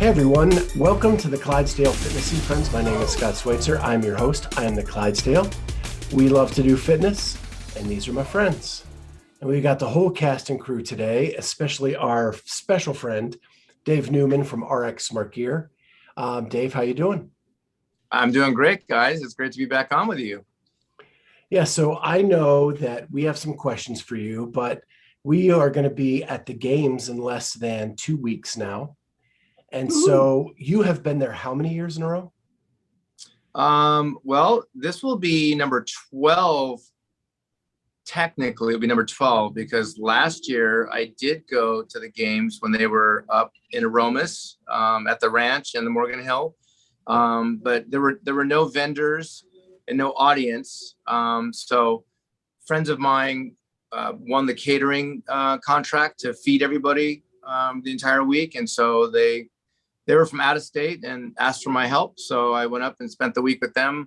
Hey everyone, welcome to the Clydesdale Fitness and Friends. My name is Scott Schweitzer. I'm your host. I am the Clydesdale. We love to do fitness, and these are my friends. And we got the whole cast and crew today, especially our special friend, Dave Newman from RX Smart Gear. Dave, how you doing? I'm doing great, guys. It's great to be back on with you. Yeah, so I know that we have some questions for you, but we are going to be at the games in less than 2 weeks now. And so you have been there how many years in a row? Well, this will be number 12. Technically, it'll be number 12 because last year I did go to the games when they were up in Aromas at the ranch and the Morgan Hill. But there were no vendors and no audience. So friends of mine won the catering contract to feed everybody the entire week. And so they were from out of state and asked for my help. So I went up and spent the week with them,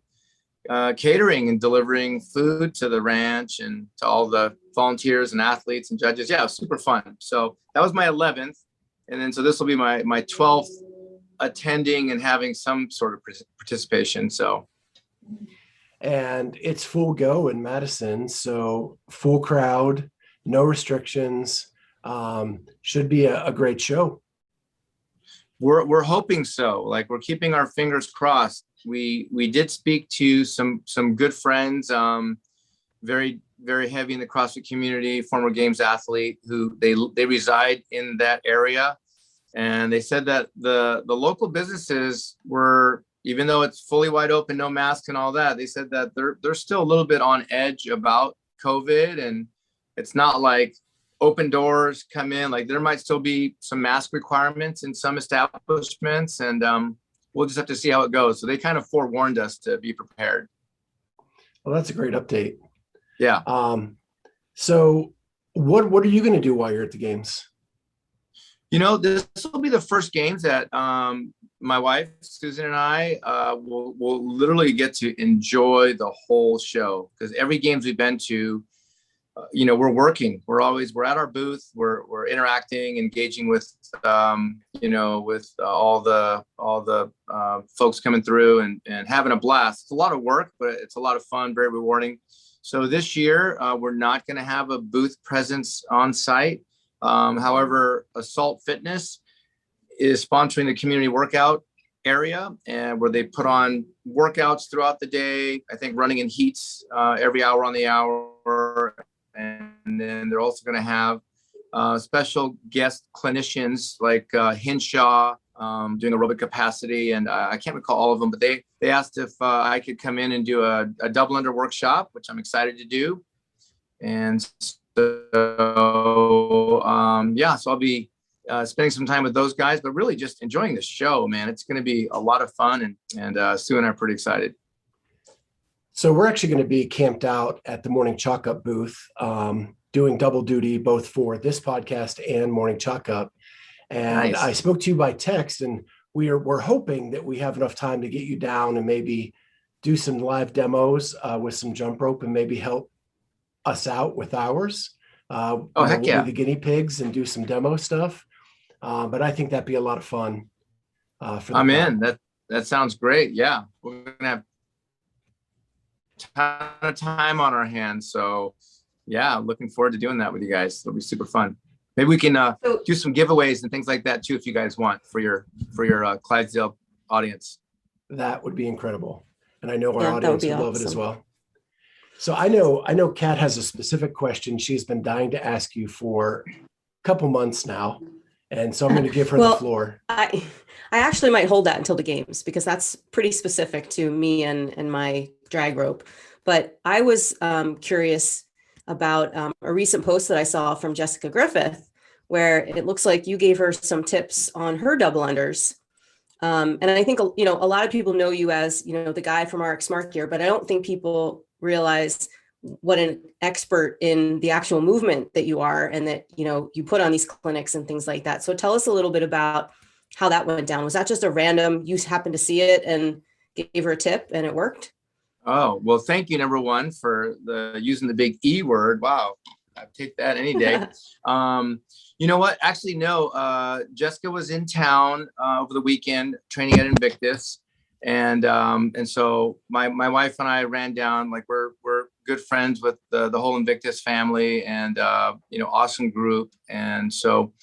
catering and delivering food to the ranch and to all the volunteers and athletes and judges. Yeah, it was super fun. So that was my 11th. And then, so this will be my 12th attending and having some sort of participation. So. And it's full go in Madison. So full crowd, no restrictions, should be a great show. We're hoping so. Like, we're keeping our fingers crossed. We did speak to some good friends, very heavy in the CrossFit community, former games athlete who they reside in that area, and they said that the local businesses were, even though it's fully wide open, no mask and all that, they said that they're still a little bit on edge about COVID, and it's not like open doors come in. Like, there might still be some mask requirements in some establishments, and we'll just have to see how it goes. So they kind of forewarned us to be prepared. Well, that's a great update. Yeah. So what are you going to do while you're at the games? You know, this will be the first games that my wife, Susan, and I will literally get to enjoy the whole show, because every games we've been to, we're working. We're at our booth. We're interacting, engaging with, with all the folks coming through and having a blast. It's a lot of work, but it's a lot of fun, very rewarding. So this year, we're not going to have a booth presence on site. However, Assault Fitness is sponsoring the community workout area, and where they put on workouts throughout the day. I think running in heats every hour on the hour. And then they're also going to have special guest clinicians like Hinshaw doing aerobic capacity. And I can't recall all of them, but they asked if I could come in and do a double under workshop, which I'm excited to do. And so, so I'll be spending some time with those guys, but really just enjoying the show, man. It's going to be a lot of fun, and Sue and I are pretty excited. So we're actually going to be camped out at the Morning Chalk Up booth, doing double duty, both for this podcast and Morning Chalk Up. And nice. I spoke to you by text, and we're hoping that we have enough time to get you down and maybe do some live demos with some jump rope and maybe help us out with ours. Heck we'll yeah. be the guinea pigs and do some demo stuff. But I think that'd be a lot of fun. I'm in. That sounds great. Yeah. We're going to have ton of time on our hands, so yeah, looking forward to doing that with you guys. It'll be super fun. Maybe we can do some giveaways and things like that too, if you guys want, for your Clydesdale audience. That would be incredible, and I know our audience would love it as well. So I know Kat has a specific question she's been dying to ask you for a couple months now, and so I'm going to give her the floor. I actually might hold that until the games, because that's pretty specific to me and my drag rope. But I was curious about a recent post that I saw from Jessica Griffith, where it looks like you gave her some tips on her double unders. And I think, a lot of people know you as, the guy from RX Smart Gear, but I don't think people realize what an expert in the actual movement that you are, and that, you put on these clinics and things like that. So tell us a little bit about how that went down. Was that just a random, you happened to see it and gave her a tip and it worked? Oh, well, thank you, number one, for using the big E word. Wow. I'd take that any day. You know what? Actually, no. Jessica was in town over the weekend training at Invictus, and so my wife and I ran down. Like we're good friends with the whole Invictus family, and awesome group. And so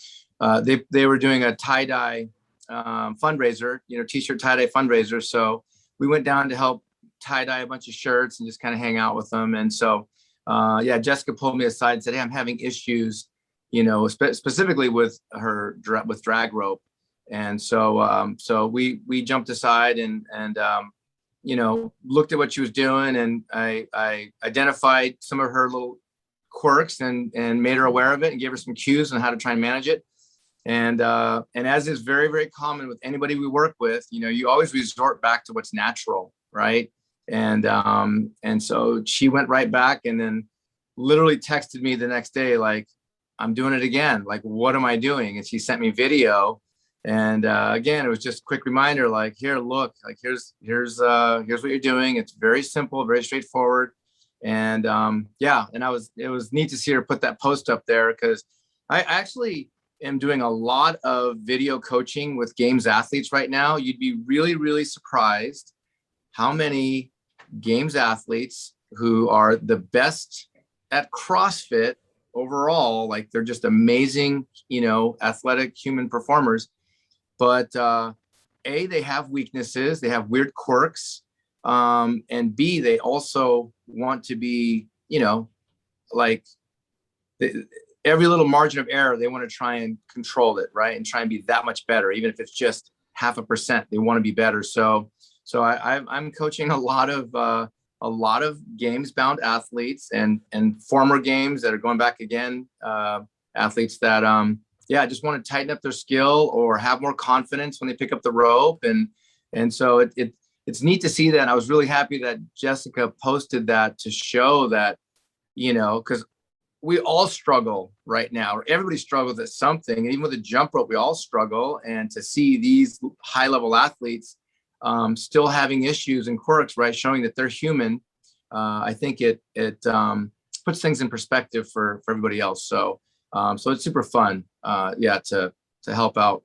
they were doing a tie-dye fundraiser, t-shirt tie-dye fundraiser. So we went down to help tie-dye a bunch of shirts and just kind of hang out with them. And so Jessica pulled me aside and said, hey, I'm having issues, specifically with drag rope. And so we jumped aside and looked at what she was doing, and I identified some of her little quirks and made her aware of it and gave her some cues on how to try and manage it. And as is very, very common with anybody we work with, you always resort back to what's natural, right? And so she went right back and then literally texted me the next day, like, I'm doing it again. Like, what am I doing? And she sent me video. And again, it was just a quick reminder, like, here, look, like, here's what you're doing. It's very simple, very straightforward. And and it was neat to see her put that post up there, because I actually am doing a lot of video coaching with games athletes right now. You'd be really, really surprised how many games athletes who are the best at CrossFit overall, like they're just amazing, athletic human performers. But A, they have weaknesses, they have weird quirks. And B, they also want to be, every little margin of error, they want to try and control it, right? And try and be that much better, even if it's just 0.5%, they want to be better. So I'm coaching a lot of games bound athletes and former games that are going back again, athletes that just want to tighten up their skill or have more confidence when they pick up the rope. And so it's neat to see that. And I was really happy that Jessica posted that to show that, because we all struggle right now, or everybody struggles at something. And even with the jump rope, we all struggle. And to see these high level athletes still having issues and quirks, right, showing that they're human, I think it puts things in perspective for everybody else. So it's super fun, to help out.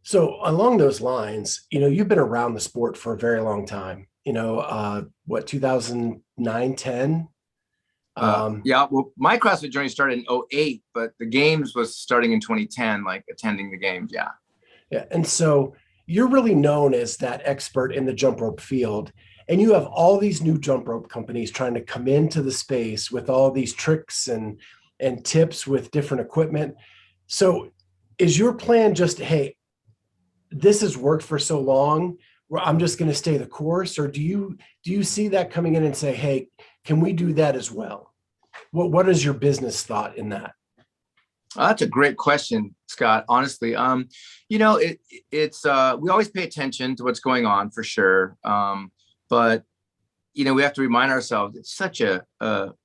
So along those lines, you've been around the sport for a very long time. 2009, 10? Well, my CrossFit journey started in 2008, but the games was starting in 2010, like attending the games. Yeah. And so you're really known as that expert in the jump rope field. And you have all these new jump rope companies trying to come into the space with all these tricks and tips with different equipment. So is your plan just, hey, this has worked for so long, where I'm just going to stay the course? Or do you see that coming in and say, hey, can we do that as well? What is your business thought in that? That's a great question, Scott. Honestly, it's we always pay attention to what's going on for sure. But we have to remind ourselves, it's such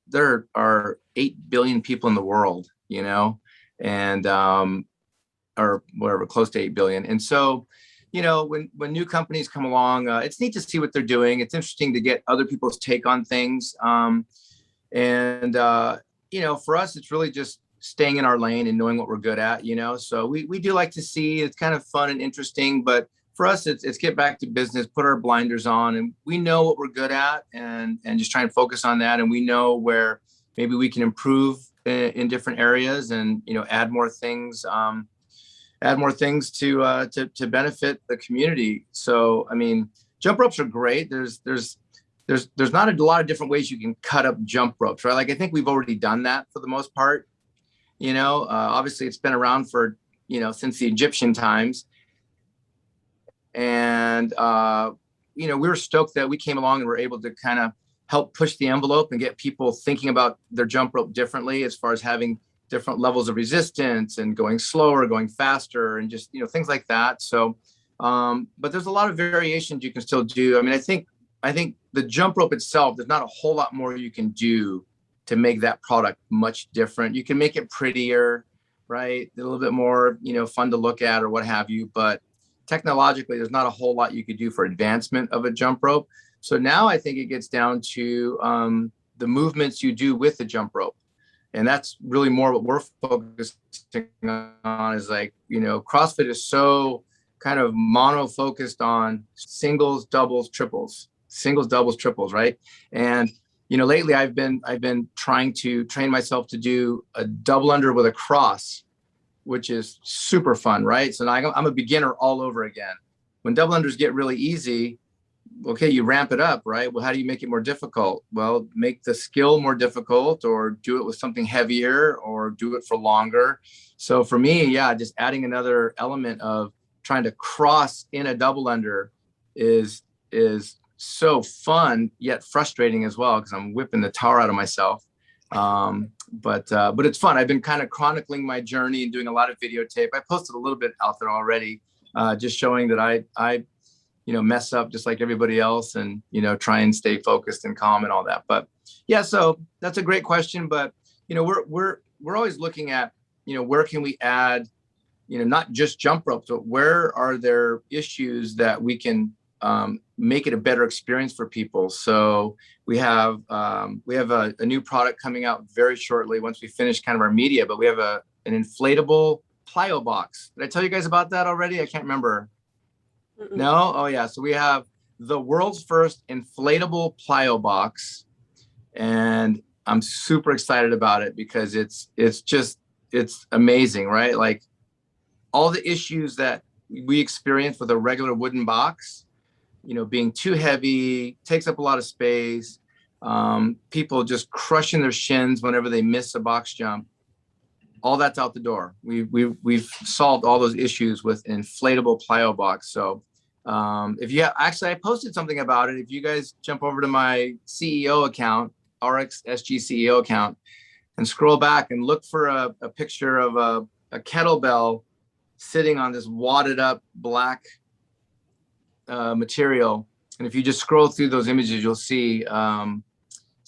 there are 8 billion people in the world, and or whatever, close to 8 billion. And so, when new companies come along, it's neat to see what they're doing. It's interesting to get other people's take on things. For us, it's really just staying in our lane and knowing what we're good at, so we do like to see, it's kind of fun and interesting, but for us, it's get back to business, put our blinders on, and we know what we're good at, and just try and focus on that. And we know where maybe we can improve in different areas, and add more things to benefit the community. So I mean, jump ropes are great. There's not a lot of different ways you can cut up jump ropes, right? Like, I think we've already done that for the most part. Obviously it's been around for since the Egyptian times. And, we were stoked that we came along and were able to kind of help push the envelope and get people thinking about their jump rope differently, as far as having different levels of resistance and going slower, going faster, and just, things like that. So, but there's a lot of variations you can still do. I mean, I think the jump rope itself, there's not a whole lot more you can do to make that product much different. You can make it prettier, right? A little bit more, fun to look at or what have you, but technologically, there's not a whole lot you could do for advancement of a jump rope. So now I think it gets down to the movements you do with the jump rope. And that's really more what we're focusing on, is like, CrossFit is so kind of mono focused on singles, doubles, triples, right? And, lately I've been trying to train myself to do a double under with a cross, which is super fun, right? So now I'm a beginner all over again. When double unders get really easy, okay, you ramp it up, right? Well, how do you make it more difficult? Well, make the skill more difficult, or do it with something heavier, or do it for longer. So for me, yeah, just adding another element of trying to cross in a double under is so fun, yet frustrating as well, because I'm whipping the tar out of myself. But it's fun. I've been kind of chronicling my journey and doing a lot of videotape. I posted a little bit out there already, just showing that I mess up just like everybody else, and, try and stay focused and calm and all that. But yeah, so that's a great question. But, we're always looking at, where can we add, not just jump ropes, but where are there issues that we can make it a better experience for people. So we have a new product coming out very shortly once we finish kind of our media, but we have an inflatable plyo box. Did I tell you guys about that already? I can't remember. Mm-mm. No? Oh yeah. So we have the world's first inflatable plyo box, and I'm super excited about it because it's amazing, right? Like all the issues that we experience with a regular wooden box, being too heavy, takes up a lot of space, people just crushing their shins whenever they miss a box jump. All that's out the door. We've solved all those issues with an inflatable plyo box. So if you actually, I posted something about it. If you guys jump over to my CEO account, RxSG CEO account, and scroll back and look for a picture of a kettlebell sitting on this wadded up black material, and if you just scroll through those images, you'll see a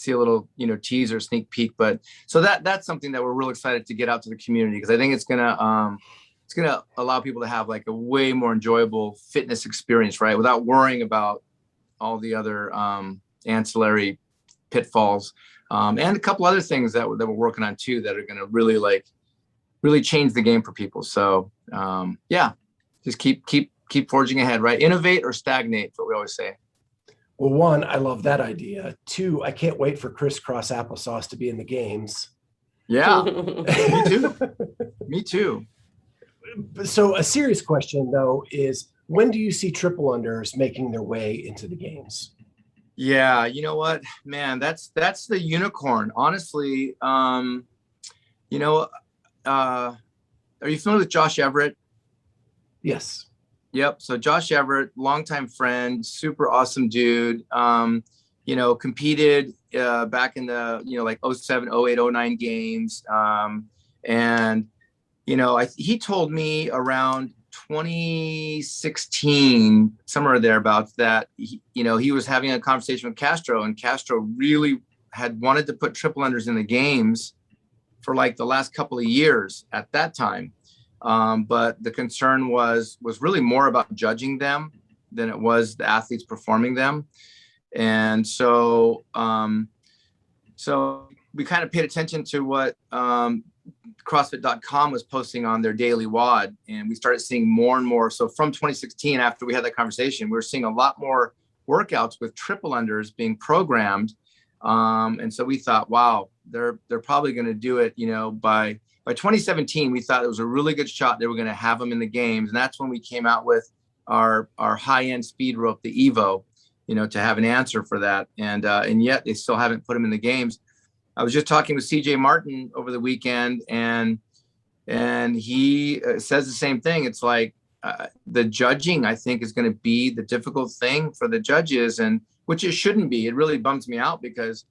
little teaser, sneak peek. But so that's something that we're real excited to get out to the community, because I think it's gonna allow people to have like a way more enjoyable fitness experience, right, without worrying about all the other ancillary pitfalls, and a couple other things that we're working on too that are going to really change the game for people. So yeah, just keep forging ahead, right? Innovate or stagnate, is what we always say. Well, one, I love that idea. Two, I can't wait for crisscross applesauce to be in the games. Yeah, me too. Me too. So a serious question though is, when do you see triple unders making their way into the games? Yeah, you know what, man, that's the unicorn. Honestly, are you familiar with Josh Everett? Yes. Yep. So Josh Everett, longtime friend, super awesome dude. Competed back in the like 07, 08, 09 games. And he told me around 2016, somewhere thereabouts, that he was having a conversation with Castro, and Castro really had wanted to put triple unders in the games for like the last couple of years at that time. But the concern was really more about judging them than it was the athletes performing them. And so we kind of paid attention to what CrossFit.com was posting on their daily WOD, and we started seeing more and more. So from 2016, after we had that conversation, we were seeing a lot more workouts with triple unders being programmed. And so we thought, wow, they're probably going to do it, by 2017, we thought it was a really good shot. They were going to have them in the games. And that's when we came out with our high-end speed rope, the Evo, to have an answer for that. And yet they still haven't put them in the games. I was just talking with CJ Martin over the weekend, and he says the same thing. It's like the judging, I think, is going to be the difficult thing for the judges, and which it shouldn't be. It really bums me out, because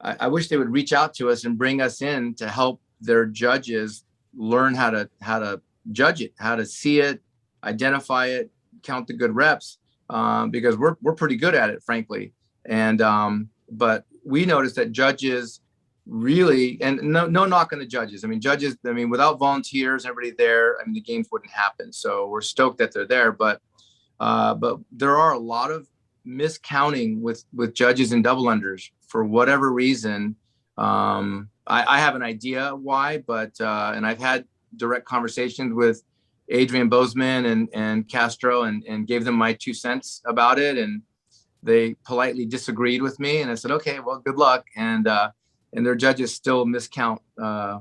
I wish they would reach out to us and bring us in to help their judges learn how to judge it, how to see it, identify it, count the good reps, because we're pretty good at it, frankly. And but we noticed that judges really, and no knock on the judges. Judges, without volunteers, everybody there, the games wouldn't happen. So we're stoked that they're there, but there are a lot of miscounting with judges and double unders for whatever reason, I have an idea why, but and I've had direct conversations with Adrian Bozeman and Castro and gave them my 2 cents about it, and they politely disagreed with me, and I said, okay, well, good luck. And their judges still miscount a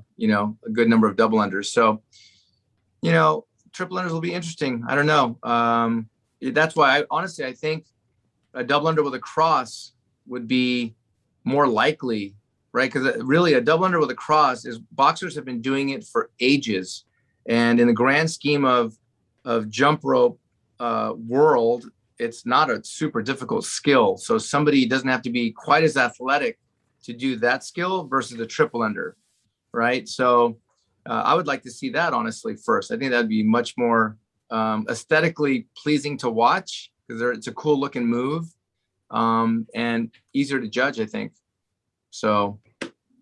good number of double unders. So triple unders will be interesting. I don't know. That's why I think a double under with a cross would be more likely, right? Because really a double under with a cross is, boxers have been doing it for ages. And in the grand scheme of jump rope world, it's not a super difficult skill. So somebody doesn't have to be quite as athletic to do that skill versus a triple under, right? So I would like to see that, honestly, first. I think that'd be much more aesthetically pleasing to watch, because it's a cool looking move, and easier to judge, I think. So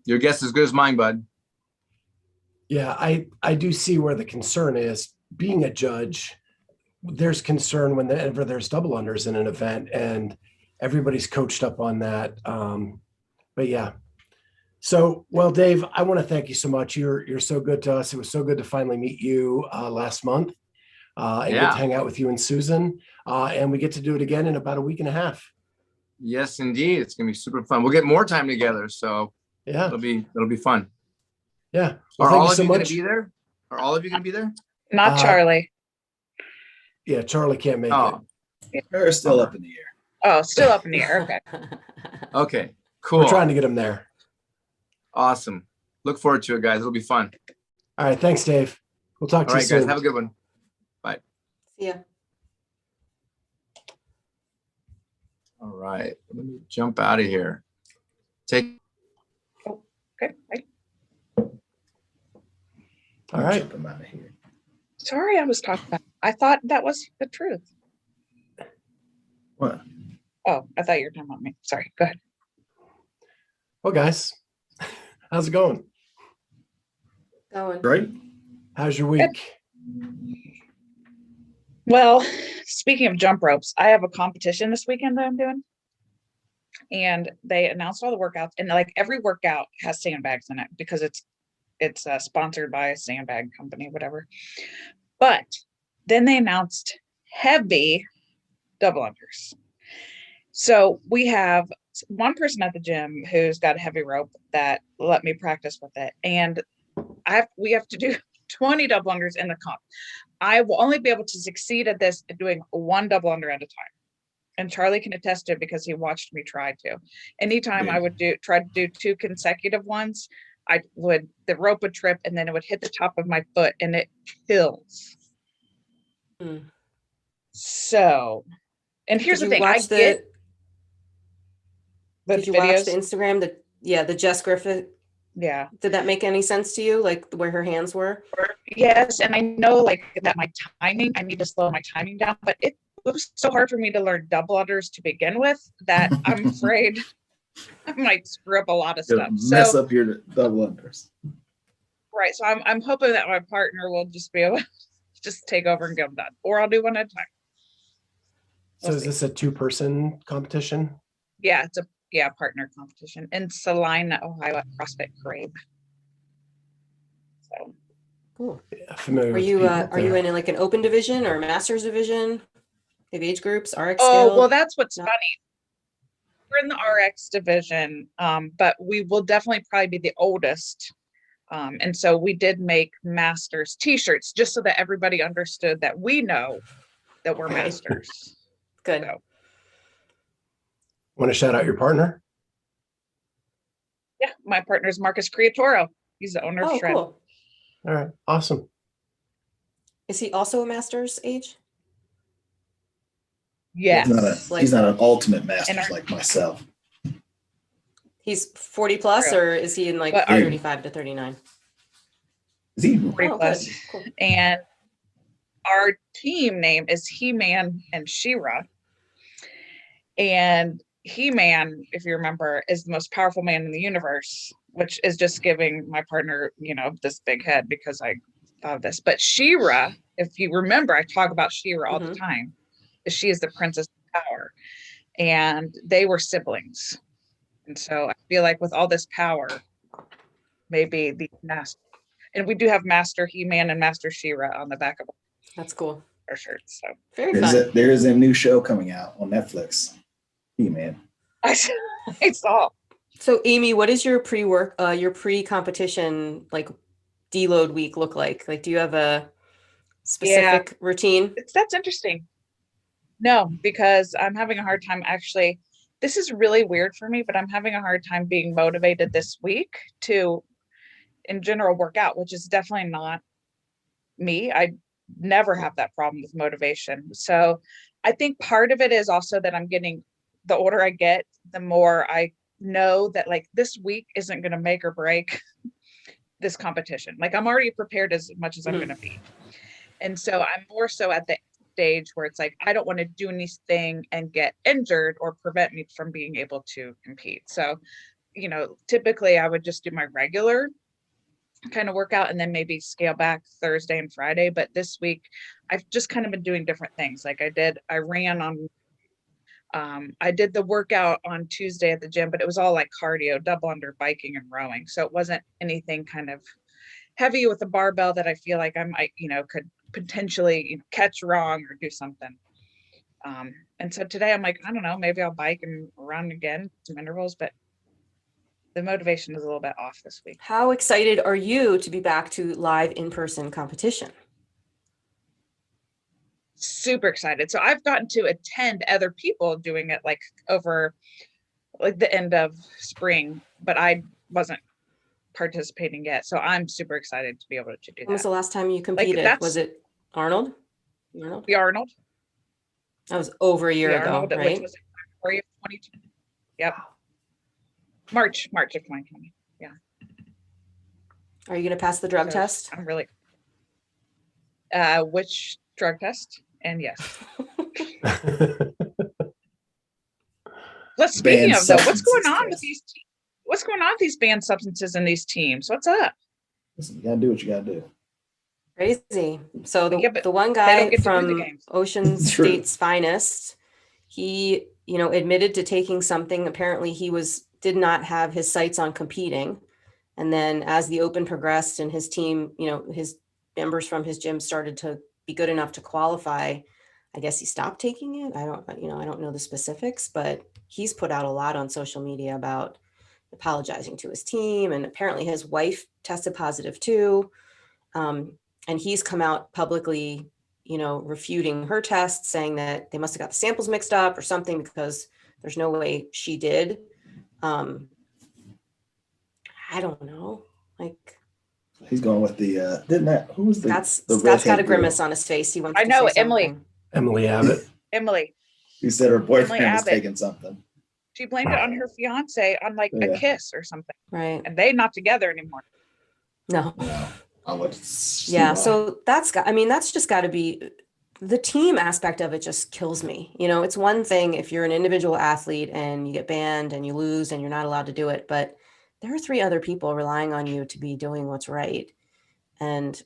your guess is as good as mine, bud. Yeah, I do see where the concern is. Being a judge, there's concern whenever there's double unders in an event, and everybody's coached up on that. But yeah. So, well, Dave, I want to thank you so much. You're so good to us. It was so good to finally meet you last month and get to hang out with you and Susan. And we get to do it again in about a week and a half. Yes, indeed. It's going to be super fun. We'll get more time together. So yeah, it'll be fun. Yeah. Well, are all of you going to be there? Are all of you going to be there? Not Charlie. Yeah, Charlie can't make it. They're still up in the air. Oh, still up in the air. Okay. Okay, cool. We're trying to get him there. Awesome. Look forward to it, guys. It'll be fun. All right. Thanks, Dave. We'll talk to you soon. All right, guys. Have a good one. Bye. See ya. All right. Let me jump out of here. Okay. Bye. All right. Jump them out of here. Sorry, I was talking about. I thought that was the truth. What? Oh, I thought you were talking about me. Sorry. Go ahead. Well, guys, how's it going? Going. Great. How's your week? Well, speaking of jump ropes, I have a competition this weekend that I'm doing. And they announced all the workouts, and like every workout has sandbags in it because it's sponsored by a sandbag company, whatever. But then they announced heavy double unders. So we have one person at the gym who's got a heavy rope that let me practice with it. And we have to do 20 double unders in the comp. I will only be able to succeed at this doing one double under at a time. And Charlie can attest to it because he watched me try to. Anytime I would try to do 2 consecutive ones, the rope would trip and then it would hit the top of my foot and it kills. So, and here's the thing, did you watch the Instagram? The Jess Griffith. Yeah. Did that make any sense to you? Like where her hands were? Yes. And I know like that my timing, I need to slow my timing down, but it was so hard for me to learn double unders to begin with that I'm afraid I might screw up a lot of stuff. Mess up your double unders. Right. So I'm hoping that my partner will just be able to just take over and get them done, or I'll do one at a time. So is this a 2-person competition? Yeah, it's a partner competition in Salina, Ohio at CrossFit Crave. So cool. Yeah, familiar. Are you in like an open division or a master's division? Have age groups, RX? Oh, well, that's what's funny. We're in the RX division, but we will definitely probably be the oldest. And so we did make masters t-shirts just so that everybody understood that we know that we're masters. Good. So, Want to shout out your partner? yeah, my partner is Marcus Creatoro. He's the owner of Shred. Cool. All right. Awesome. Is he also a master's age? Yes. He's not an ultimate master And like myself. He's 40 plus, True. or is he in like But 35 to 39? Is he? 40 Oh, plus. good. Cool. And our team name is He-Man and She-Ra. And He-Man, if you remember, is the most powerful man in the universe, which is just giving my partner, this big head because I thought of this. But She-Ra, if you remember, I talk about She-Ra all the time. She is the princess of power. And they were siblings. And so I feel like with all this power, maybe the master, and we do have Master He-Man and Master She-Ra on the back of That's cool. our shirts. So Very fun. There is a new show coming out on Netflix. He-Man. I saw. So Amy, what is your your pre-competition like deload week look like? Like, do you have a specific routine? That's interesting. No, because I'm having a hard time actually. This is really weird for me, but I'm having a hard time being motivated this week to, in general, work out, which is definitely not me. I never have that problem with motivation. So I think part of it is also that I'm getting, the older I get, the more I know that like this week isn't going to make or break this competition. Like I'm already prepared as much as I'm going to be. And so I'm more so at the stage where it's like, I don't want to do anything and get injured or prevent me from being able to compete. So, you know, typically I would just do my regular kind of workout and then maybe scale back Thursday and Friday. But this week I've just kind of been doing different things. Like I ran on, I did the workout on Tuesday at the gym, but it was all like cardio, double under biking and rowing. So it wasn't anything kind of heavy with the barbell that I feel like I might, you know, could potentially catch wrong or do something. And so today I'm like, I don't know, maybe I'll bike and run again, some intervals, but the motivation is a little bit off this week. How excited are you to be back to live in-person competition? Super excited. So I've gotten to attend other people doing it like over like the end of spring, but I wasn't participating yet. So I'm super excited to be able to do that. When was the last time you competed? Was it Arnold? The Arnold. That was over a year ago, Arnold, right? which was in February of 2020. Yep. March of 2020. Yeah. Are you going to pass the drug test? I'm really. Which drug test? And yes. Let's speaking of though, what's going on with these? What's going on with these banned substances in these teams? What's up? Listen, you gotta do what you gotta do. Crazy. So the, Yeah, but the one they don't guy get to do the from games. Ocean True. State's finest, he, you know, admitted to taking something. Apparently he did not have his sights on competing. And then as the open progressed and his team, you know, his members from his gym started to be good enough to qualify, I guess he stopped taking it. I don't know the specifics, but he's put out a lot on social media about apologizing to his team. And apparently his wife tested positive too. And he's come out publicly, you know, refuting her test, saying that they must have got the samples mixed up or something, because there's no way she did. I don't know. Like, He's going with the who was the Scott's the got a redhead grimace girl on his face. He wants I to know, say Emily. something. Emily Abbott. Emily. who said her boyfriend was Abbott. taking something. She blamed it on her fiance on like a Yeah. kiss or something. Right. And they're not together anymore. No. No, I would see Yeah. why. So that's just got to be, the team aspect of it just kills me. You know, it's one thing if you're an individual athlete and you get banned and you lose and you're not allowed to do it, but there are 3 other people relying on you to be doing what's right. And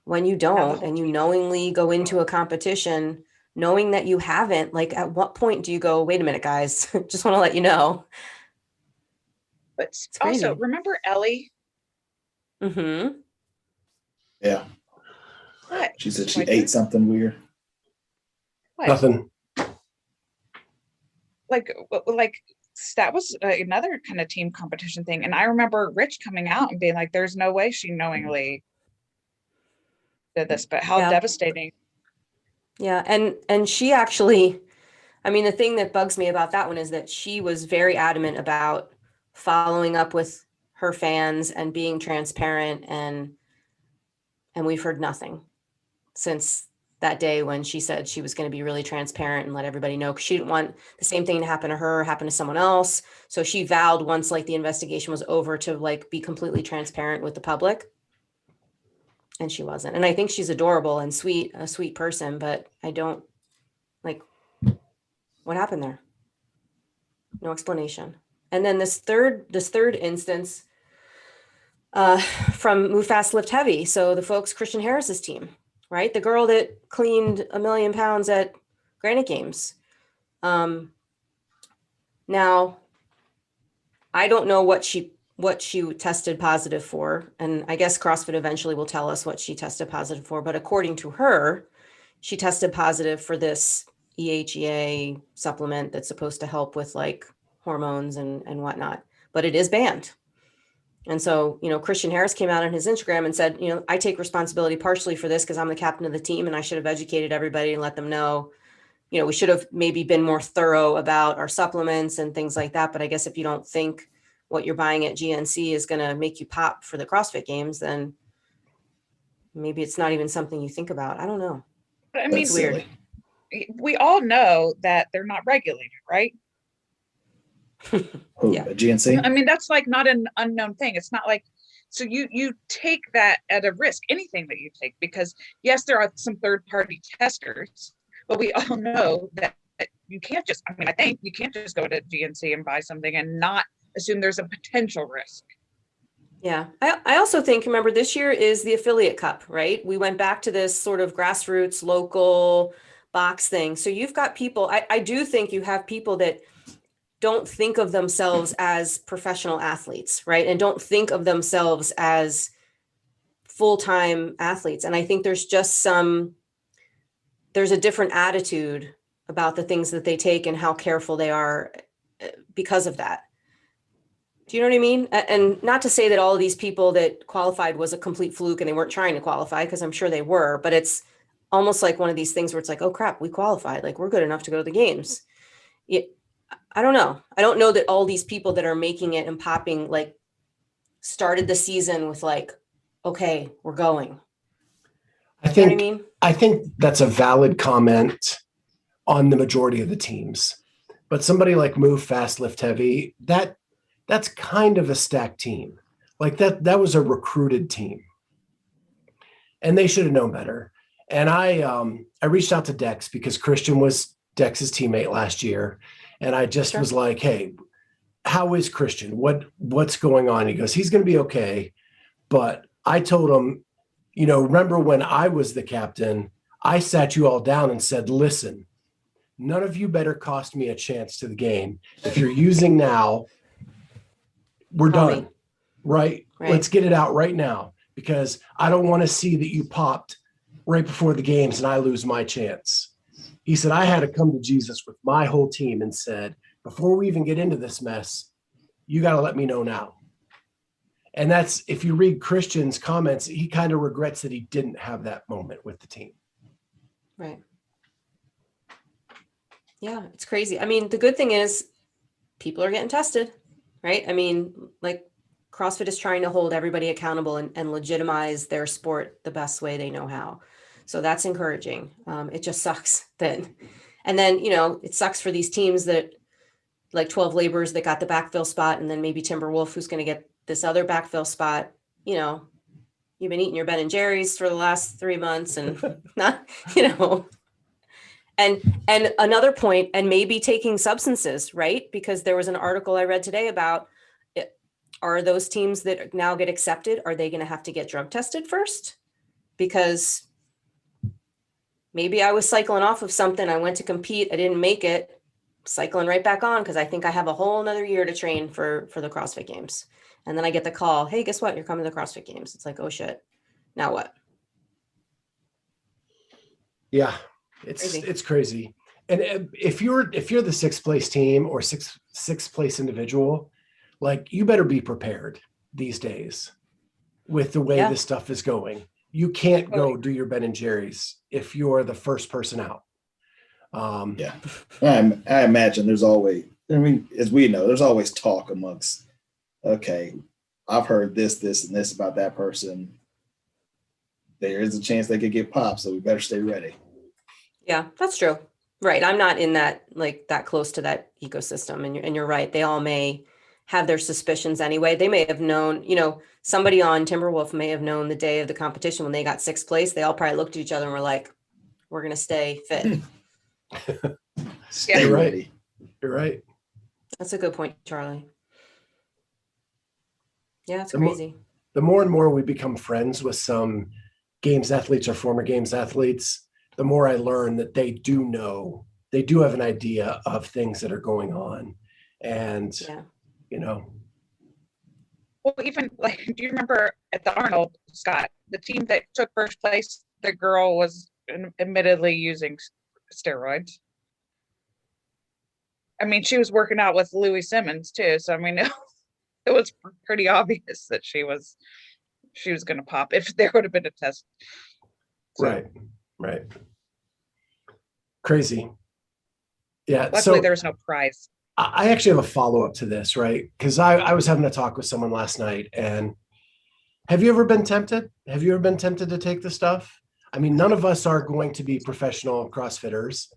when you don't, and you knowingly go into a competition knowing that you haven't, like, at what point do you go, wait a minute, guys, just want to let you know. But also, crazy. remember Ellie? Mm-hmm. Yeah, What? she said she ate something weird. What? Nothing. Like that was another kind of team competition thing. And I remember Rich coming out and being like, there's no way she knowingly did this, but how devastating. Yeah. And she actually, I mean, the thing that bugs me about that one is that she was very adamant about following up with her fans and being transparent, and we've heard nothing since that day when she said she was going to be really transparent and let everybody know, because she didn't want the same thing to happen to her, happen to someone else. So she vowed once like the investigation was over to like be completely transparent with the public. And she wasn't. And I think she's adorable and sweet, a sweet person, but I don't like, what happened there? No explanation. And then this third instance from Move Fast Lift Heavy. So the folks, Christian Harris's team, right? The girl that cleaned 1 million pounds at Granite Games. Now, I don't know what she tested positive for. And I guess CrossFit eventually will tell us what she tested positive for. But according to her, she tested positive for this EHEA supplement that's supposed to help with like hormones and whatnot, but it is banned. And so, Christian Harris came out on his Instagram and said, I take responsibility partially for this because I'm the captain of the team and I should have educated everybody and let them know, we should have maybe been more thorough about our supplements and things like that. But I guess if you don't think what you're buying at GNC is going to make you pop for the CrossFit Games, then maybe it's not even something you think about. I don't know. But I mean, It's weird. We all know that they're not regulated, right? Who, Yeah. at GNC? I mean, that's like not an unknown thing. It's not like, so you take that at a risk, anything that you take, because yes, there are some third-party testers, but we all know that you can't just, I think you can't just go to GNC and buy something and not assume there's a potential risk. Yeah. I also think, remember, this year is the Affiliate Cup, right? We went back to this sort of grassroots, local box thing. So you've got people, I do think you have people that don't think of themselves as professional athletes, right? And don't think of themselves as full-time athletes. And I think there's just there's a different attitude about the things that they take and how careful they are because of that. Do you know what I mean? And not to say that all of these people that qualified was a complete fluke and they weren't trying to qualify, because I'm sure they were, but it's almost like one of these things where it's like, oh crap, we qualified. Like, we're good enough to go to the games. I don't know. I don't know that all these people that are making it and popping, like, started the season with like, okay, we're going. I You know think, what I mean? I think that's a valid comment on the majority of the teams, but somebody like Move Fast Lift Heavy, that's kind of a stacked team. Like that was a recruited team, and they should have known better. And I reached out to Dex because Christian was Dex's teammate last year. And I just was like, hey, how is Christian? What's going on? He goes, he's going to be okay. But I told him, remember when I was the captain, I sat you all down and said, listen, none of you better cost me a chance to the game. If you're using now, we're done. Right? Let's get it out right now, because I don't want to see that you popped right before the games and I lose my chance. He said, I had to come to Jesus with my whole team and said, before we even get into this mess, you got to let me know now. And that's, if you read Christian's comments, he kind of regrets that he didn't have that moment with the team. Right. Yeah, it's crazy. I mean, the good thing is people are getting tested, right? I mean, like, CrossFit is trying to hold everybody accountable and legitimize their sport the best way they know how. So that's encouraging. It just sucks that, and then, it sucks for these teams that, like 12 Laborers that got the backfill spot, and then maybe Timberwolf, who's going to get this other backfill spot. You've been eating your Ben and Jerry's for the last 3 months and not, and another point, and maybe taking substances, right? Because there was an article I read today about it. Are those teams that now get accepted, are they going to have to get drug tested first? Because maybe I was cycling off of something. I went to compete. I didn't make it. Cycling right back on because I think I have a whole another year to train for the CrossFit Games. And then I get the call, hey, guess what? You're coming to the CrossFit Games. It's like, oh shit. Now what? Yeah, it's crazy. And if you're the sixth place team or sixth place individual, like, you better be prepared these days with the way this stuff is going. You can't go do your Ben and Jerry's if you're the first person out. Yeah, I imagine there's always, as we know, there's always talk amongst, okay, I've heard this, and this about that person. There is a chance they could get popped, so we better stay ready. Yeah, that's true. Right. I'm not in that, like, that close to that ecosystem. And you're right. They all may have their suspicions anyway. They may have known, somebody on Timberwolf may have known the day of the competition when they got sixth place. They all probably looked at each other and were like, we're going to stay fit. Stay ready. You're right. That's a good point, Charlie. Yeah, it's crazy. The more and more we become friends with some games athletes or former games athletes, the more I learn that they do have an idea of things that are going on. And, Well, even like, do you remember at the Arnold, Scott, the team that took first place, the girl was admittedly using steroids. I mean, she was working out with Louis Simmons too. So I mean, it was pretty obvious that she was going to pop if there would have been a test. So, right. Crazy. Yeah. Luckily, so there was no prize. I actually have a follow-up to this, right? Because I was having a talk with someone last night, and have you ever been tempted? Have you ever been tempted to take the stuff? I mean, none of us are going to be professional CrossFitters,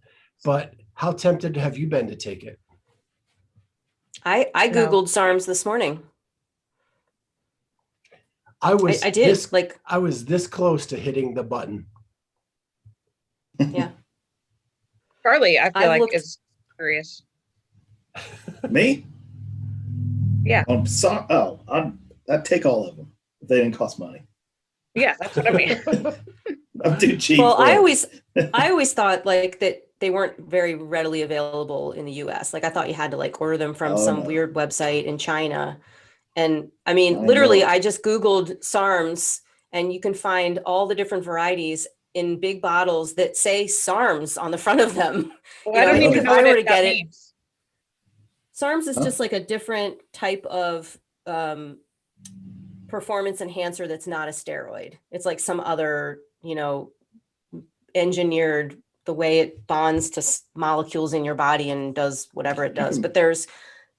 but how tempted have you been to take it? I Googled SARMs this morning. I did. I was this close to hitting the button. Yeah. Charlie, I feel like is curious. Me? Yeah. I'm sorry. Oh, I'd take all of them if they didn't cost money. Yeah, that's what I mean. I'm too cheap. Well, I always thought like that they weren't very readily available in the US. Like I thought you had to like order them from some weird website in China. And I mean, literally, I just Googled SARMs and you can find all the different varieties in big bottles that say SARMs on the front of them. Well, I don't even know what that means. SARMs is just like a different type of performance enhancer that's not a steroid. It's like some other, engineered the way it bonds to molecules in your body and does whatever it does. But there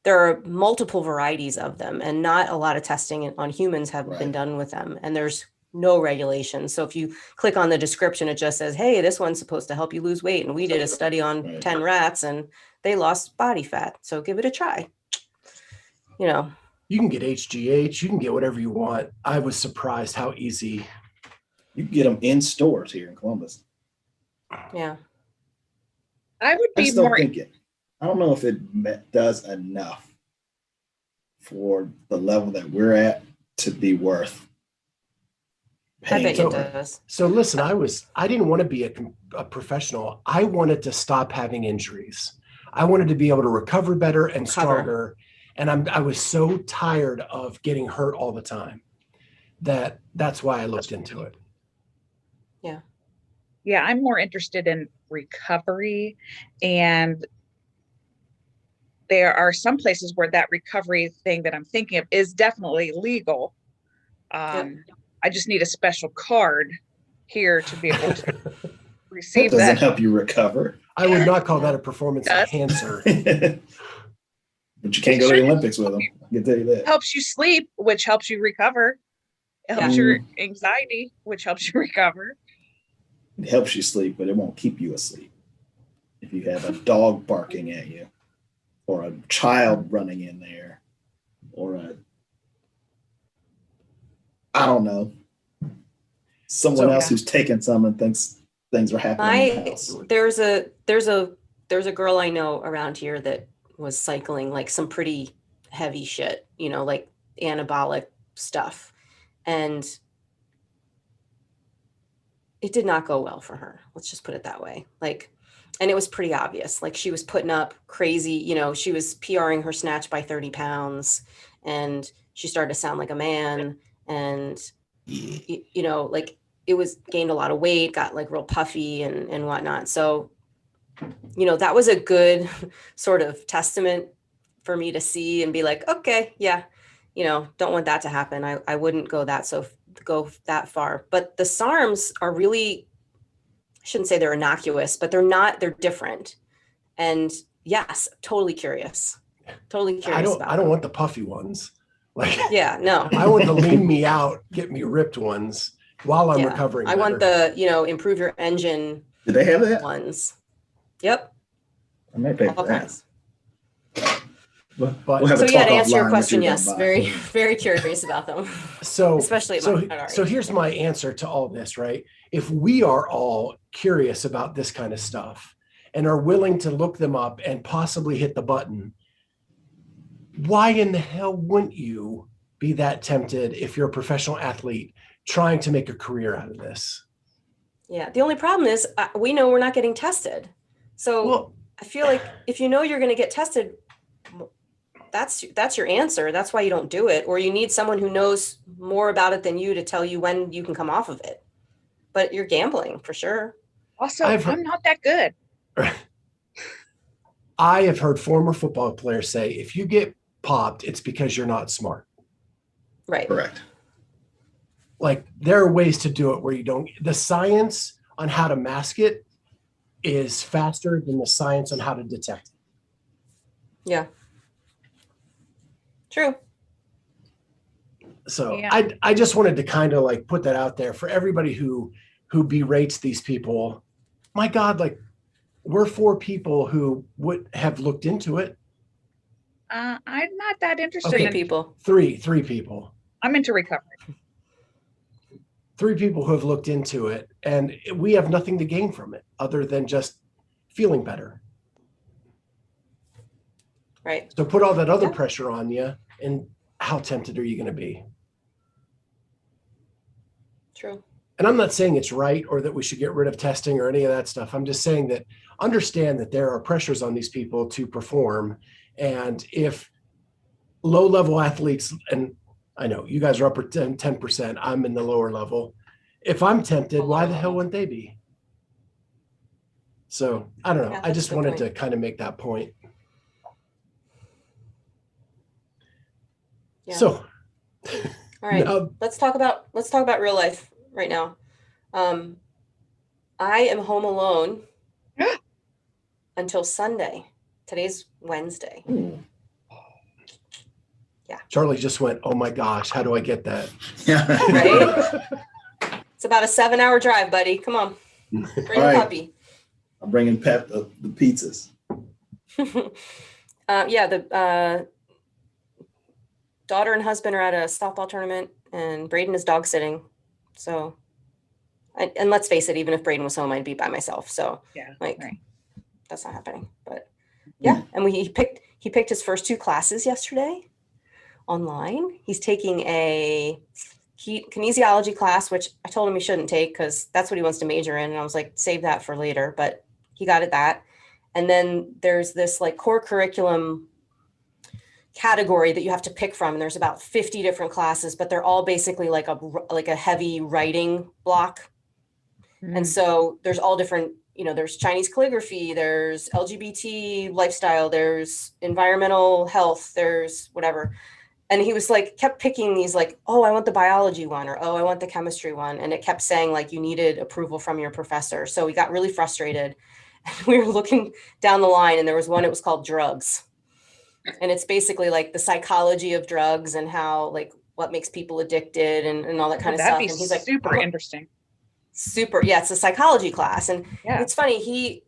are multiple varieties of them, and not a lot of testing on humans have been done with them. And there's no regulation. So if you click on the description, it just says, hey, this one's supposed to help you lose weight. And we did a study on 10 rats and they lost body fat. So give it a try. You can get HGH, you can get whatever you want. I was surprised how easy. You can get them in stores here in Columbus. Yeah. I would be more thinking. I don't know if it does enough for the level that we're at to be worth paying. I bet it does. So listen, I didn't want to be a professional. I wanted to stop having injuries. I wanted to be able to recover better and stronger. And I was so tired of getting hurt all the time that's why I looked into it. Yeah. Yeah, I'm more interested in recovery, and there are some places where that recovery thing that I'm thinking of is definitely legal. I just need a special card here to be able to receive that. Doesn't help you recover. I would not call that a performance enhancer. But you can't go to the Olympics with them. I can tell you that. It helps you sleep, which helps you recover. It helps your anxiety, which helps you recover. It helps you sleep, but it won't keep you asleep. If you have a dog barking at you, or a child running in there, or I don't know, someone else who's taking some and thinks things are happening in the house. There's a girl I know around here that was cycling like some pretty heavy shit, like anabolic stuff. And it did not go well for her. Let's just put it that way. And it was pretty obvious. Like she was putting up crazy, she was PRing her snatch by 30 pounds and she started to sound like a man. And, like it was gained a lot of weight, got like real puffy and whatnot. So, that was a good sort of testament for me to see and be like, okay, yeah, don't want that to happen. I wouldn't go that far. But the SARMs are really, I shouldn't say they're innocuous, but they're different. And yes, totally curious. I don't want the puffy ones. Yeah, no. I want the lean me out, get me ripped ones while I'm recovering. I want the, improve your engine. Do they have that? Ones. Yep. I might pay for that. But to answer your question, yes, very, very curious about them. So especially so here's my answer to all this, right? If we are all curious about this kind of stuff and are willing to look them up and possibly hit the button, why in the hell wouldn't you be that tempted if you're a professional athlete trying to make a career out of this? Yeah. The only problem is we know we're not getting tested. So I feel like if you're going to get tested, that's your answer. That's why you don't do it. Or you need someone who knows more about it than you to tell you when you can come off of it. But you're gambling for sure. Also, I'm not that good. I have heard former football players say, if you get popped, it's because you're not smart. Right. Correct. Like there are ways to do it where you don't, the science on how to mask it is faster than the science on how to detect it. Yeah. True. So Yeah. I just wanted to kind of like put that out there for everybody who berates these people. My God, like we're 4 people who would have looked into it. I'm not that interested Okay. in People. Three people. I'm into recovery. 3 people who have looked into it, and we have nothing to gain from it other than just feeling better. Right. So put all that other pressure on you, and how tempted are you going to be? True. And I'm not saying it's right or that we should get rid of testing or any of that stuff. I'm just saying that understand that there are pressures on these people to perform. And if low-level athletes, and I know you guys are upper 10%, I'm in the lower level. If I'm tempted, why the hell wouldn't they be? So I don't know. Yeah, I just that's a good wanted point. to kind of make that point. Yeah. So All right. now, Let's talk about real life right now. I am home alone until Sunday. Today's Wednesday. Ooh. Charlie just went, oh my gosh, how do I get that? Yeah. Right? It's about a 7-hour drive, buddy. Come on. Bring All the right. puppy. I'm bringing Pep the pizzas. The daughter and husband are at a softball tournament, and Braden is dog sitting. So, and let's face it, even if Braden was home, I'd be by myself. So, Yeah. like, Right. that's not happening. But yeah, and he picked his first 2 classes yesterday online. He's taking a kinesiology class, which I told him he shouldn't take because that's what he wants to major in. And I was like, save that for later. But he got that. And then there's this like core curriculum category that you have to pick from. And there's about 50 different classes, but they're all basically like a heavy writing block. And so there's all different, there's Chinese calligraphy, there's LGBT lifestyle, there's environmental health, there's whatever. And he was like, kept picking these like, oh, I want the biology one, or, oh, I want the chemistry one. And it kept saying like, you needed approval from your professor. So we got really frustrated. We were looking down the line, and there was one, it was called drugs. And it's basically like the psychology of drugs and how, like, what makes people addicted and all that kind of stuff. That'd be And he's like, super interesting. Super. Yeah, it's a psychology class. And Yeah. it's funny,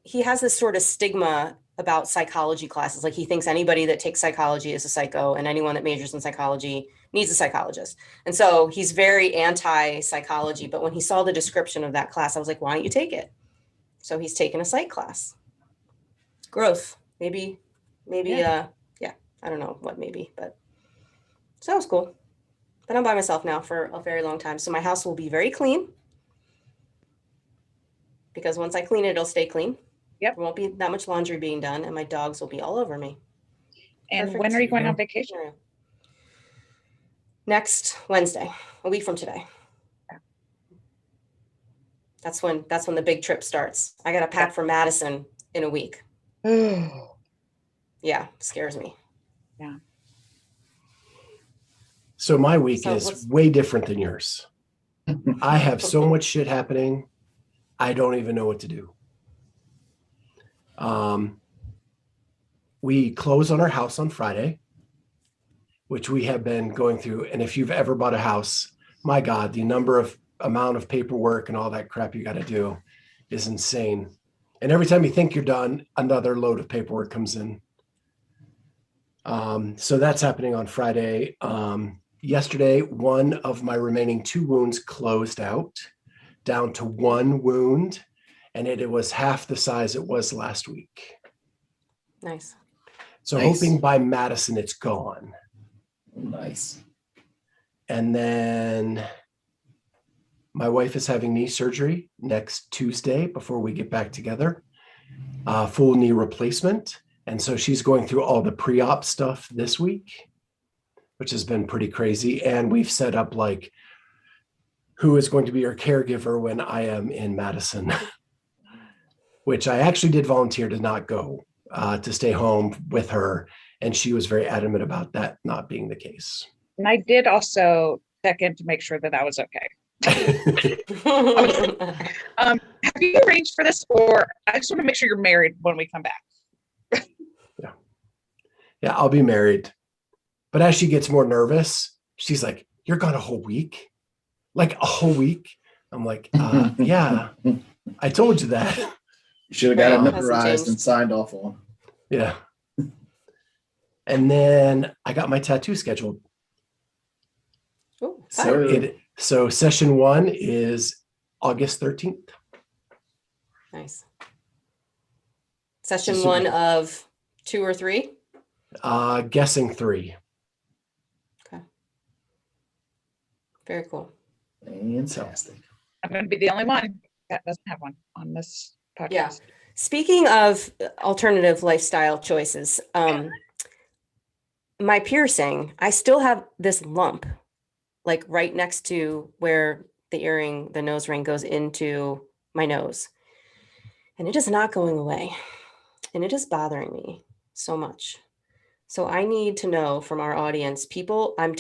he has this sort of stigma about psychology classes. Like he thinks anybody that takes psychology is a psycho, and anyone that majors in psychology needs a psychologist. And so he's very anti-psychology. But when he saw the description of that class, I was like, why don't you take it? So he's taken a psych class. Growth. Maybe, Yeah. I don't know what maybe, but so that was cool. But I'm by myself now for a very long time. So my house will be very clean, because once I clean it, it'll stay clean. Yep. There won't be that much laundry being done, and my dogs will be all over me. And Perfect when are you going Yeah. on vacation? scenario. Next Wednesday, a week from today. That's when the big trip starts. I got to pack for Madison in a week. Yeah, scares me. So my week So is what's- way different than yours. I have so much shit happening. I don't even know what to do. We close on our house on Friday, which we have been going through. And if you've ever bought a house, my God, the amount of paperwork and all that crap you got to do is insane. And every time you think you're done, another load of paperwork comes in. So that's happening on Friday. Yesterday, one of my remaining 2 wounds closed out, down to 1 wound, and it was half the size it was last week. Nice. So Nice. hoping by Madison it's gone. Nice. And then my wife is having knee surgery next Tuesday before we get back together. Full knee replacement. And so she's going through all the pre-op stuff this week, which has been pretty crazy. And we've set up like who is going to be her caregiver when I am in Madison, which I actually did volunteer to not go, to stay home with her. And she was very adamant about that not being the case. And I did also check in to make sure that was okay. Have you arranged for this, or I just want to make sure you're married when we come back? Yeah, I'll be married. But as she gets more nervous, she's like, "You're gone a whole week? Like a whole week?" I'm like, yeah, I told you that. You should have got it Hasn't notarized changed. and signed off on. Yeah. And then I got my tattoo scheduled. Ooh, So so session 1 is August 13th. nice. Session 1 of 2 or 3? Guessing 3. Okay. Very cool. Fantastic. I'm going to be the only one that doesn't have one on this podcast. Yeah. Speaking of alternative lifestyle choices, my piercing, I still have this lump, like right next to where the nose ring goes into my nose. And it is not going away. And it is bothering me so much. So I need to know from our audience, people, I'm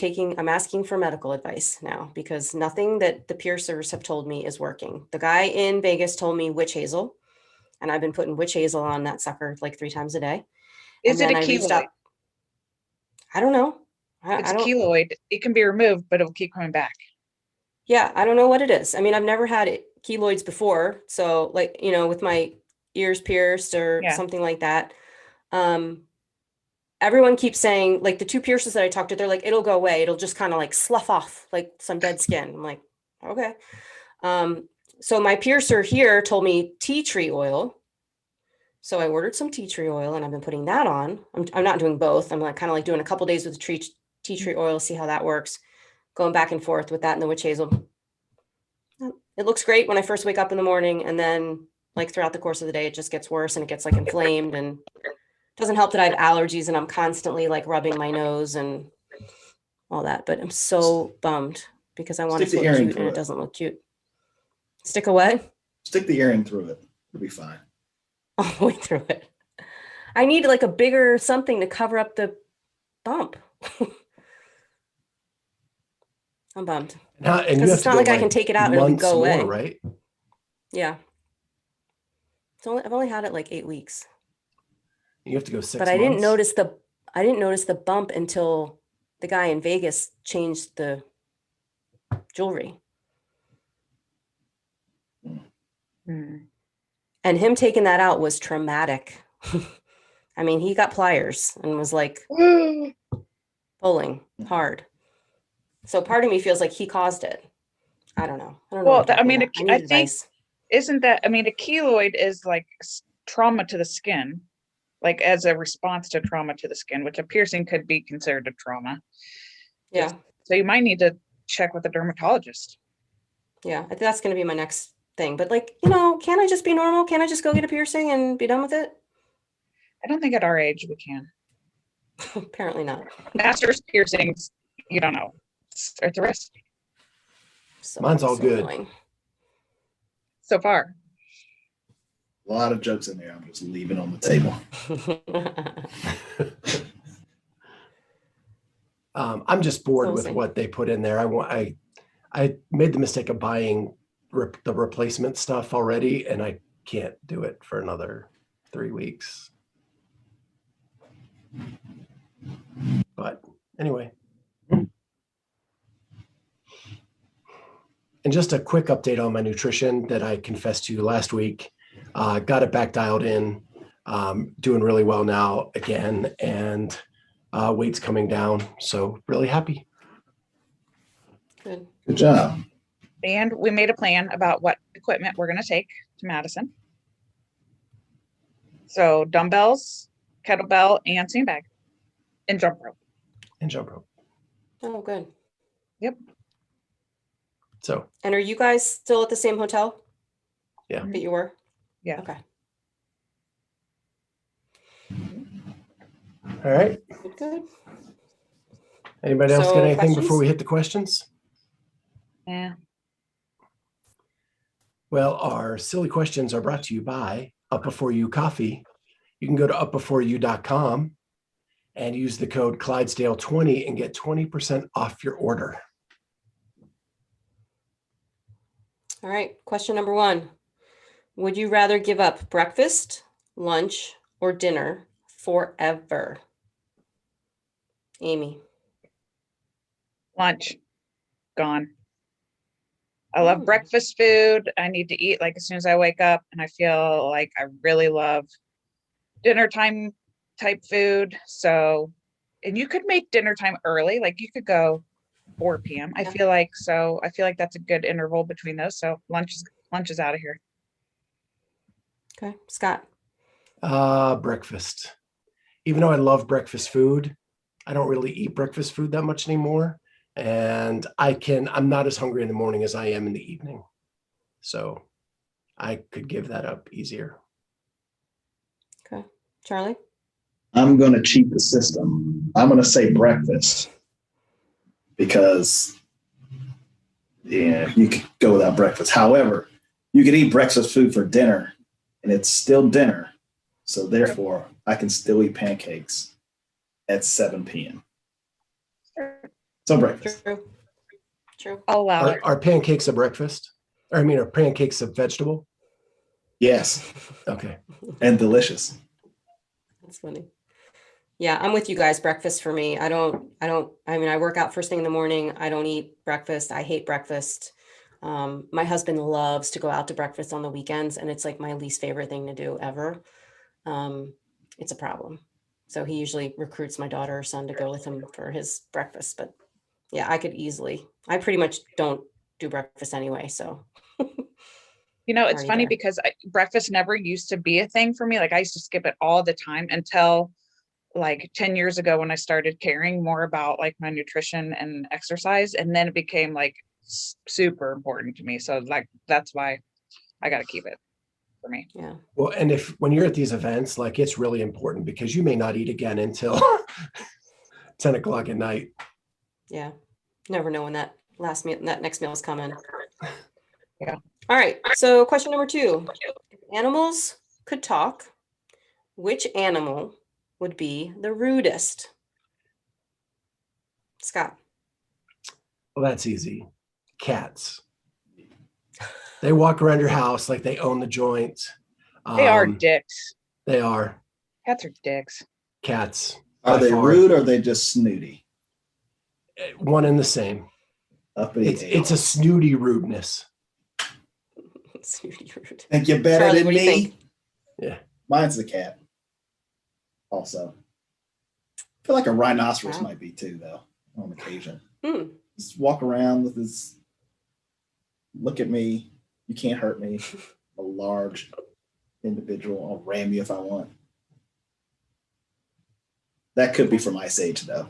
asking for medical advice now, because nothing that the piercers have told me is working. The guy in Vegas told me witch hazel, and I've been putting witch hazel on that sucker like 3 times a day. Is And it a then I reached keloid? out- I don't know. It's I a don't, keloid. It can be removed, but it'll keep coming back. yeah, I don't know what it is. I mean, I've never had keloids before. So like, with my ears pierced or Yeah. something like that. Everyone keeps saying, like the 2 piercers that I talked to, they're like, it'll go away. It'll just kind of like slough off like some dead skin. I'm like, okay. So my piercer here told me tea tree oil. So I ordered some tea tree oil and I've been putting that on. I'm not doing both. I'm like kind of like doing a couple days with tea tree oil, see how that works. Going back and forth with that and the witch hazel. It looks great when I first wake up in the morning, and then like throughout the course of the day, it just gets worse and it gets like inflamed, and doesn't help that I have allergies and I'm constantly like rubbing my nose and all that. But I'm so bummed because I want Stick to the look earring cute and through it it. doesn't look cute. Stick a what? Stick the earring through it. It'll be fine. All the way through it. I need like a bigger something to cover up the bump. I'm bummed. And you Because have it's to not go like I can take it out and it'll months go away. more, right? Yeah. I've only had it like 8 weeks. You have to go 6 But months. I didn't notice the bump until the guy in Vegas changed the jewelry. And him taking that out was traumatic. I mean, he got pliers and was like pulling hard. So part of me feels like he caused it. I don't know. I don't know. Well, what I'm I mean, talking about. I need think, advice. isn't that, I mean, a keloid is like trauma to the skin, like as a response to trauma to the skin, which a piercing could be considered a trauma. Yeah. So you might need to check with a dermatologist. Yeah. I think that's going to be my next thing. But like, can I just be normal? Can I just go get a piercing and be done with it? I don't think at our age we can. Apparently not. Master's piercings, you don't know. It's a risk So, Mine's all good. annoying. so far. A lot of jokes in there. I'm just leaving on the table. I'm just bored with what they put in there. I made the mistake of buying the replacement stuff already, and I can't do it for another 3 weeks. But anyway. And just a quick update on my nutrition that I confessed to you last week. Got it back dialed in, doing really well now again, and weight's coming down. So really happy. Good. Good job. And we made a plan about what equipment we're going to take to Madison. So dumbbells, kettlebell, and sandbag, and jump rope. Oh, good. Yep. So. And are you guys still at the same hotel? Yeah. That you were? Yeah. Okay. All right. Good. Anybody else So, got anything questions? before we hit the questions? Yeah. Well, our silly questions are brought to you by Up Before You Coffee. You can go to upbeforeyou.com and use the code Clydesdale20 and get 20% off your order. All right. Question number 1. Would you rather give up breakfast, lunch, or dinner forever? Amy. Lunch. Gone. I love breakfast food. I need to eat like as soon as I wake up, and I feel like I really love dinner time type food. So, and you could make dinner time early, like you could go 4 p.m. I feel like that's a good interval between those. So lunch is out of here. Okay. Scott. Breakfast. Even though I love breakfast food, I don't really eat breakfast food that much anymore. And I'm not as hungry in the morning as I am in the evening. So I could give that up easier. Okay. Charlie? I'm going to cheat the system. I'm going to say breakfast because, yeah, you could go without breakfast. However, you could eat breakfast food for dinner and it's still dinner. So therefore, I can still eat pancakes at 7 p.m. So breakfast. True. I'll allow it. Are pancakes a breakfast? Or are pancakes a vegetable? Yes. Okay. And delicious. That's funny. Yeah, I'm with you guys. Breakfast for me. I work out first thing in the morning. I don't eat breakfast. I hate breakfast. My husband loves to go out to breakfast on the weekends, and it's like my least favorite thing to do ever. It's a problem. So he usually recruits my daughter or son to go with him for his breakfast. But yeah, I pretty much don't do breakfast anyway. So, It's funny because breakfast never used to be a thing for me. Like I used to skip it all the time until like 10 years ago when I started caring more about like my nutrition and exercise. And then it became like super important to me. So like, that's why I got to keep it for me. Yeah. Well, and when you're at these events, like it's really important because you may not eat again until 10 o'clock at night. Yeah. Never know when that next meal is coming. Yeah. All right. So question number 2, if animals could talk, which animal would be the rudest? Scott. Well, that's easy. Cats. They walk around your house like they own the joint. They are dicks. They are. Cats are dicks. Cats. Are they rude or are they just snooty? One and the same. It's a snooty rudeness. Snooty rude. Think you're better Charlie, than what do you me? think? Yeah. Mine's the cat. Also. I feel like a rhinoceros might be too, though, on occasion. Just walk around with his, look at me. You can't hurt me. A large individual. I'll ram you if I want. That could be from Ice Age, though.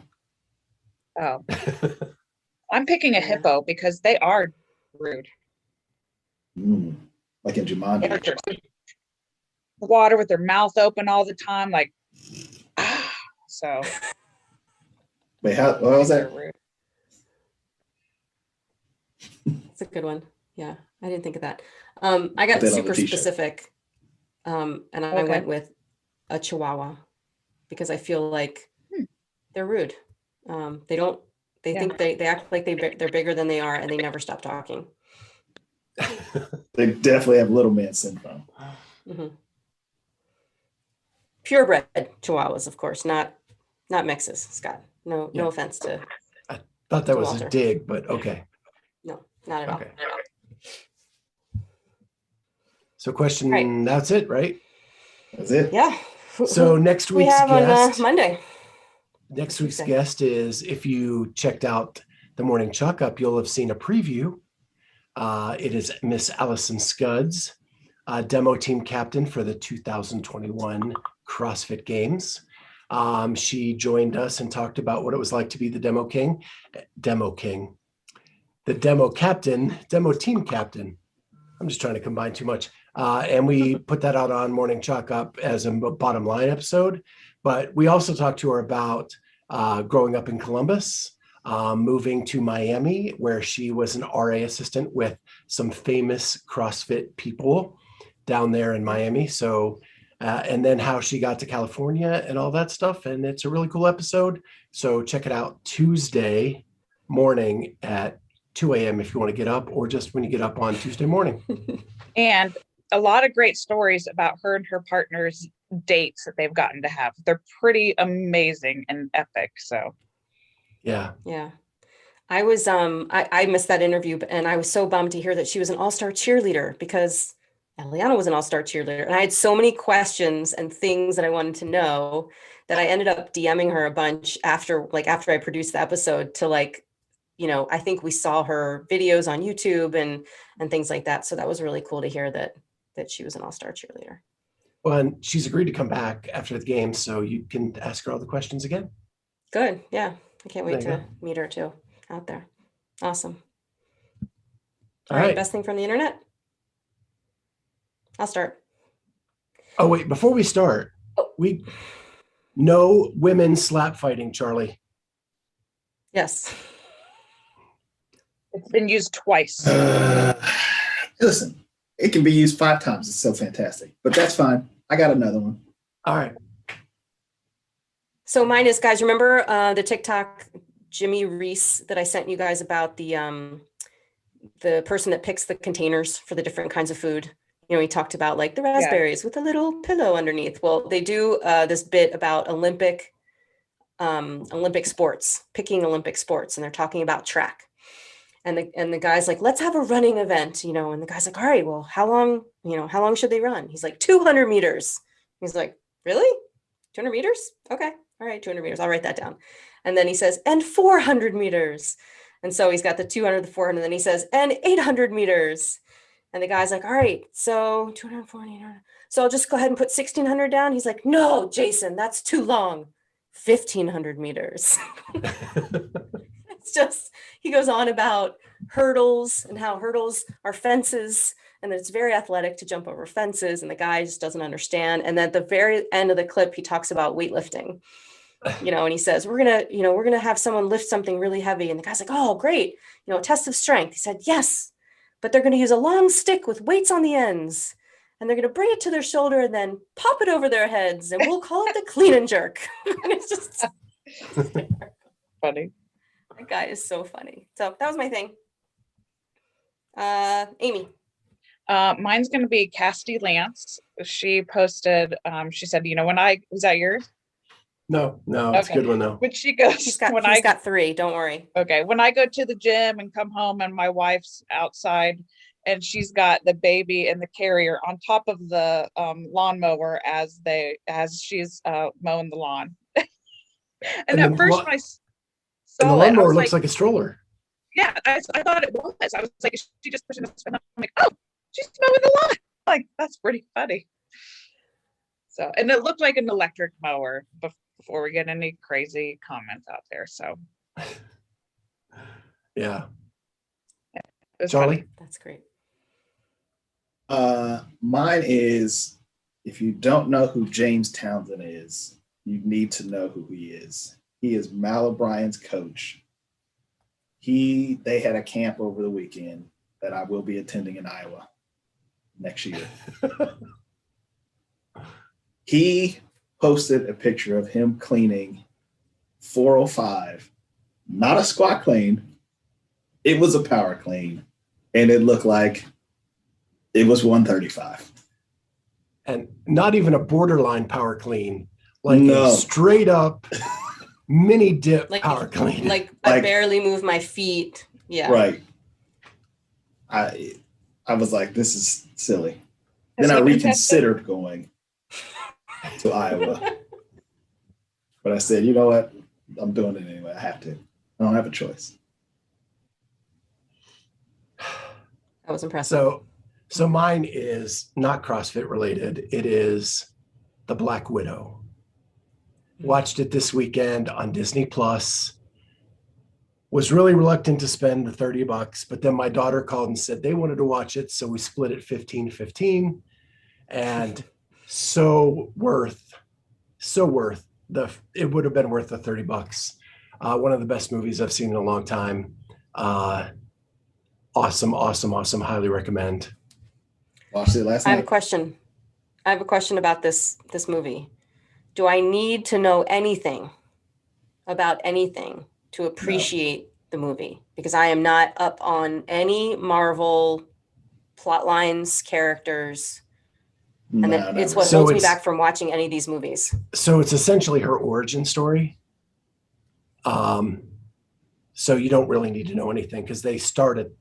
Oh. I'm picking a hippo because they are rude. Like in Jumanji. Water with their mouth open all the time, like so. Wait, what was that? It's a good one. Yeah, I didn't think of that. I got super specific, and I went with a Chihuahua because I feel like they're rude. They think they act like they're bigger than they are, and they never stop talking. They definitely have little man syndrome. Mm-hmm. Purebred Chihuahuas, of course, not mixes. Scott, no offense to. I thought that was Walter. a dig, but okay. No, not at all. So question, right. That's it, right? That's it. Yeah. So next week's guest. On Monday. Next week's guest is, if you checked out the Morning Chuck Up, you'll have seen a preview. It is Miss Allison Scudds, demo team captain for the 2021 CrossFit Games. She joined us and talked about what it was like to be the demo team captain. I'm just trying to combine too much. And we put that out on Morning Chalk Up as a bottom line episode. But we also talked to her about growing up in Columbus, moving to Miami, where she was an RA assistant with some famous CrossFit people down there in Miami. So, and then how she got to California and all that stuff. And it's a really cool episode. So check it out Tuesday morning at 2 a.m. if you want to get up, or just when you get up on Tuesday morning. And a lot of great stories about her and her partner's dates that they've gotten to have. They're pretty amazing and epic. So Yeah. Yeah. I was I missed that interview, and I was so bummed to hear that she was an all-star cheerleader, because Eliana was an all-star cheerleader, and I had so many questions and things that I wanted to know that I ended up DMing her a bunch after I produced the episode to I think we saw her videos on YouTube and things like that. So that was really cool to hear that she was an all-star cheerleader. Well, and she's agreed to come back after the game, so you can ask her all the questions again. Good. Yeah. I can't wait There you to meet her too out there. Awesome. All right. Best thing from the internet. I'll start. Oh, wait, before we start, no women slap fighting, Charlie. Yes. it's been used twice. Listen, it can be used 5 times. It's so fantastic, but that's fine. I got another one. All right. So mine is, guys, remember the TikTok Jimmy Reese that I sent you guys about the person that picks the containers for the different kinds of food? He talked about like the raspberries with a little pillow underneath. Well, they do this bit about Olympic sports, picking Olympic sports, and they're talking about track. And the guy's like, let's have a running event, and the guy's like, all right, well, how long should they run? He's like, 200 meters. He's like, really? 200 meters? Okay. All right, 200 meters. I'll write that down. And then he says, and 400 meters. And so he's got the 200, the 400, and then he says, and 800 meters. And the guy's like, all right, so 240. So I'll just go ahead and put 1,600 down. He's like, no, Jason, that's too long. 1,500 meters. It's just, he goes on about hurdles and how hurdles are fences, and that it's very athletic to jump over fences, and the guy just doesn't understand. And then at the very end of the clip, he talks about weightlifting, and he says, we're gonna have someone lift something really heavy. And the guy's like, oh, great. A test of strength. He said, yes, but they're going to use a long stick with weights on the ends, and they're going to bring it to their shoulder and then pop it over their heads, and we'll call it the clean and jerk. And it's just Funny. that guy is so funny. So that was my thing. Amy. Mine's going to be Cassidy Lance. She posted, she said, was that yours? No, it's a good one though. When she goes, He's got 3, don't worry. Okay, when I go to the gym and come home and my wife's outside and she's got the baby in the carrier on top of the lawnmower as she's mowing the lawn. and at first when I saw and the it, lawnmower looks like a stroller. Yeah, I thought it was. I was like, is she just pushing this? I'm like, oh, she's mowing the lawn. Like, that's pretty funny. So, and it looked like an electric mower before we get any crazy comments out there. So, yeah. Charlie? Funny. That's great. Mine is, if you don't know who James Townsend is, you need to know who he is. He is Mal O'Brien's coach. They had a camp over the weekend that I will be attending in Iowa next year. He posted a picture of him cleaning 405, not a squat clean. It was a power clean, and it looked like it was 135. And not even a borderline power clean, like No. a straight up mini dip Like, power clean. like I barely move my feet. Yeah. Right. I was like, this is silly. Has Then I he been reconsidered going to Iowa. But I said, you know what? I'm doing it anyway. I have to. I don't have a choice. That was impressive. So mine is not CrossFit related. It is The Black Widow. Watched it this weekend on Disney Plus. Was really reluctant to spend the $30, but then my daughter called and said they wanted to watch it, so we split it 15-15, and so worth it would have been worth the $30. One of the best movies I've seen in a long time. Awesome. Highly recommend. Watched it last I have a night. question. I have a question about this movie. Do I need to know anything about anything to appreciate the movie? Because I am not up on any Marvel plot lines, characters, and it's what holds me back from watching any of these movies. So it's essentially her origin story. So you don't really need to know anything because they started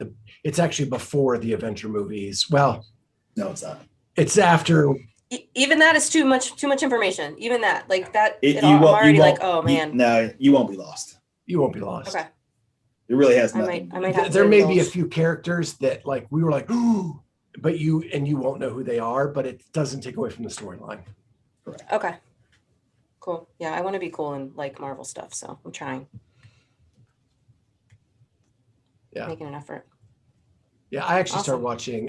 it's actually before the Avenger movies. Well, no, it's not. It's after. Even that is too much information. Even that, like that, I'm already like, oh man. No, you won't be lost. You won't be lost. Okay. It really has nothing. I might have there may be a few characters that like we were like, ooh, but you won't know who they are, but it doesn't take away from the storyline. Correct. Okay. Cool. Yeah, I want to be cool and like Marvel stuff, so I'm trying. Yeah. Making an effort. Yeah, I actually started Awesome. watching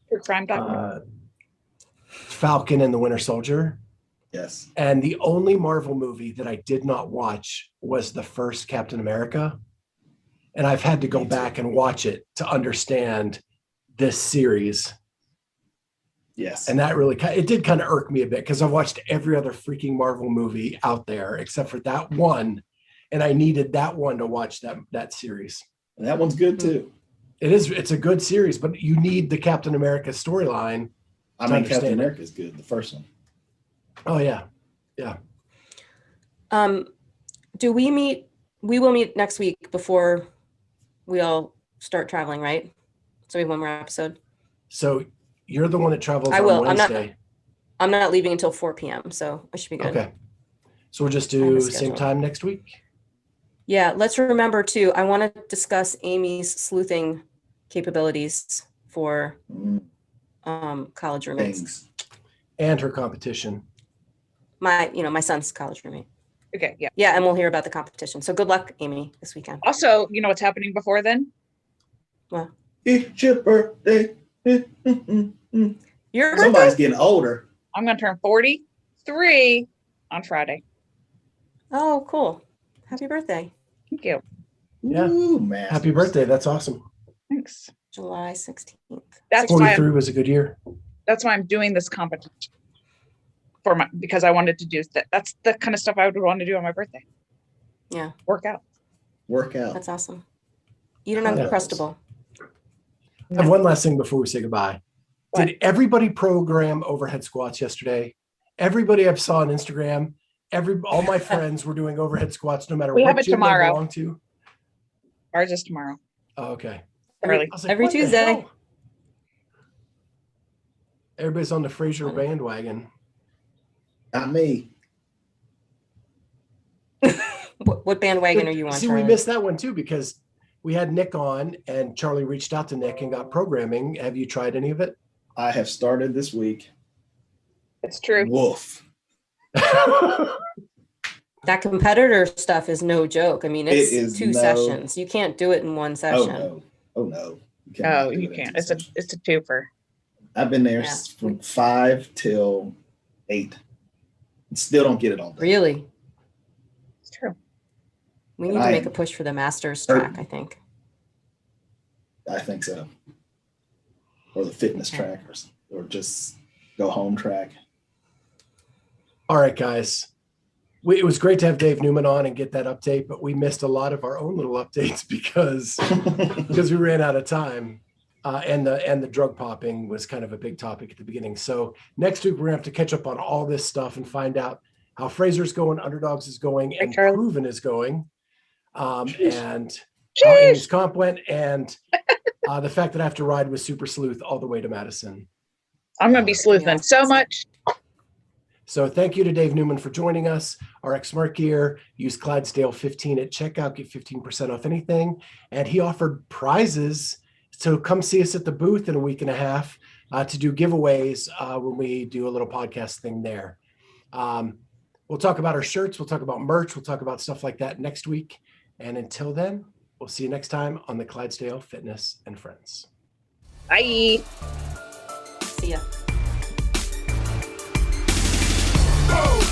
True crime documentary. Falcon and the Winter Soldier. Yes. And the only Marvel movie that I did not watch was the first Captain America. And I've had to go back and watch it to understand this series. Yes. And that really, it did kind of irk me a bit because I've watched every other freaking Marvel movie out there except for that one. And I needed that one to watch that series. And that one's good too. Mm-hmm. It's a good series, but you need the Captain America storyline. I mean, Captain America is good, the first one. Oh yeah. Yeah. Do we meet? We will meet next week before we all start traveling, right? So we have one more episode. So you're the one that travels I will. on Wednesday. I'm not leaving until 4 p.m. So I should be good. Okay. So we'll just I have do a same schedule. time next week. Yeah, let's remember too. I want to discuss Amy's sleuthing capabilities for college roommates. Things. And her competition. My son's college roommate. Okay, yeah. Yeah, and we'll hear about the competition. So good luck, Amy, this weekend. Also, you know what's happening before then? Well, It's your birthday. your birthday? Somebody's getting older. I'm going to turn 43 on Friday. Oh, cool. Happy birthday. Thank you. Yeah. Ooh, man. Happy birthday. That's awesome. Thanks. July 16th. That's why 43 was a good year. I'm doing this competition because I wanted to do that. That's the kind of stuff I would want to do on my birthday. Yeah. Work out. That's awesome. Eat an Yeah. Uncrustable. I have one last thing before we say goodbye. What? Did everybody program overhead squats yesterday? Everybody I saw on Instagram, all my friends were doing overhead squats no matter We have what it gym they tomorrow. belong to. Ours is tomorrow. Oh, okay. Early. I was like, Every what the Tuesday. hell? Everybody's on the Fraser bandwagon. Not me. What bandwagon are you on? See, Charlie? we missed that one too because we had Nick on and Charlie reached out to Nick and got programming. Have you tried any of it? I have started this week. It's true. Woof. That competitor stuff is no joke. I mean, it's It is two sessions. You can't do it in one Oh session. no. Oh no. Oh, you can't. It's a twofer. I've been there Yeah. from 5 till 8. Still don't get it all done. Really? It's true. We And need to I make am a push for the Masters hurting. track, I think. I think so. Or the fitness trackers, or just go home track. All right, guys. It was great to have Dave Newman on and get that update, but we missed a lot of our own little updates because we ran out of time. And the drug popping was kind of a big topic at the beginning. So next week, we're going to have to catch up on all this stuff and find out how Fraser's going, Underdogs is going, and Charlie. Proven is going. And how Amy's comp went, and the fact that I have to ride with Super Sleuth all the way to Madison. I'm going to be sleuthing Yeah. so much. So thank you to Dave Newman for joining us. RX Smart Gear, use Clydesdale15 at checkout, get 15% off anything. And he offered prizes. So come see us at the booth in a week and a half to do giveaways when we do a little podcast thing there. We'll talk about our shirts. We'll talk about merch. We'll talk about stuff like that next week. And until then, we'll see you next time on the Clydesdale Fitness and Friends. Bye. See ya. Whoa!